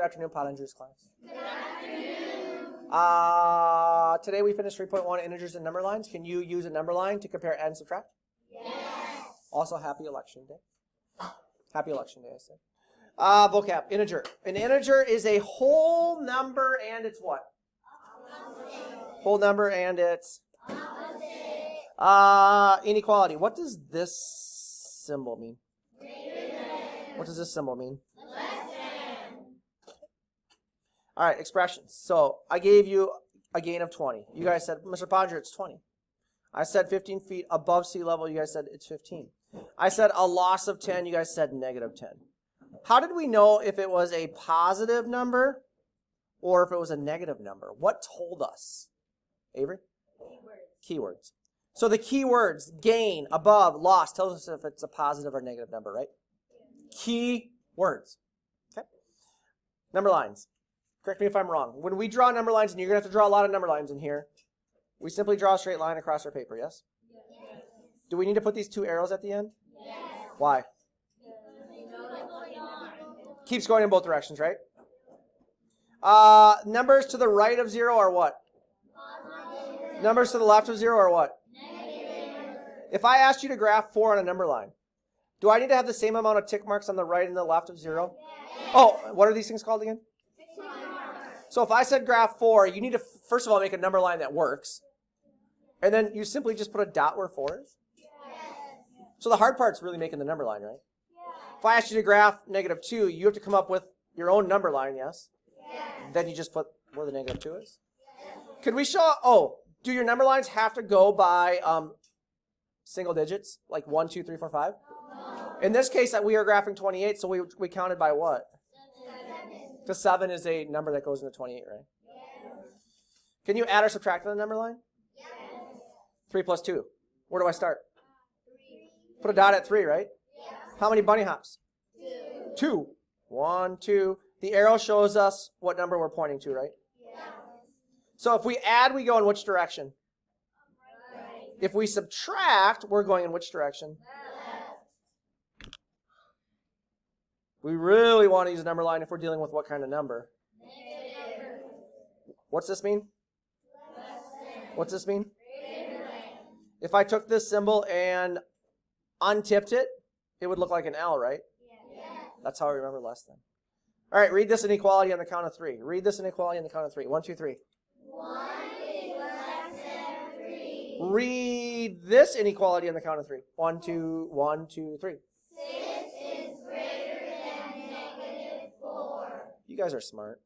Good afternoon, Pottinger's class. Good afternoon. Today we finished 3.1 integers and number lines. Can you use a number line to compare add and subtract? Yes. Also, happy election day. Happy election day, I said. Vocab, integer. An integer is a whole number and it's what? Opposite. Whole number and it's? Opposite. Inequality. What does this symbol mean? Greater than. What does this symbol mean? Less than. All right, expressions. So I gave you a gain of 20. You guys said, Mr. Pottinger, it's 20. I said 15 feet above sea level. You guys said it's 15. I said a loss of 10. You guys said negative 10. How did we know if it was a positive number or if it was a negative number? What told us? Avery? Keywords. So the keywords, gain, above, loss, tells us if it's a positive or negative number, right? Key words. Okay. Number lines. Correct me if I'm wrong. When we draw number lines, and you're going to have to draw a lot of number lines in here, we simply draw a straight line across our paper, yes? Yes. Do we need to put these two arrows at the end? Yes. Why? Keeps going in both directions, right? Numbers to the right of 0 are what? Positive. Numbers to the left of 0 are what? Negative. If I asked you to graph 4 on a number line, do I need to have the same amount of tick marks on the right and the left of 0? Yes. Oh, what are these things called again? Tick marks. So if I said graph 4, you need to, first of all, make a number line that works. And then you simply just put a dot where 4 is. Yes. So the hard part's really making the number line, right? Yes. If I asked you to graph negative 2, you have to come up with your own number line, yes? Yes. Then you just put where the negative 2 is. Could we show, do your number lines have to go by single digits? Like 1, 2, 3, 4, 5? No. In this case, we are graphing 28, so we counted by what? 7. Because 7 is a number that goes into 28, right? Yes. Can you add or subtract on the number line? Yes. 3 plus 2. Where do I start? 3. Put a dot at 3, right? Yes. How many bunny hops? 2. 2. 1, 2. The arrow shows us what number we're pointing to, right? Yes. So if we add, we go in which direction? Right. If we subtract, we're going in which direction? Left. We really want to use a number line if we're dealing with what kind of number? Negative. What's this mean? Less than. What's this mean? Greater than. If I took this symbol and untipped it, it would look like an L, right? Yes. That's how I remember less than. All right, read this inequality on the count of 3. Read this inequality on the count of 3. 1, 2, 3. 1 is less than 3. Read this inequality on the count of 3. 1, 2, 1, 2, 3. 6 is greater than negative 4. You guys are smart.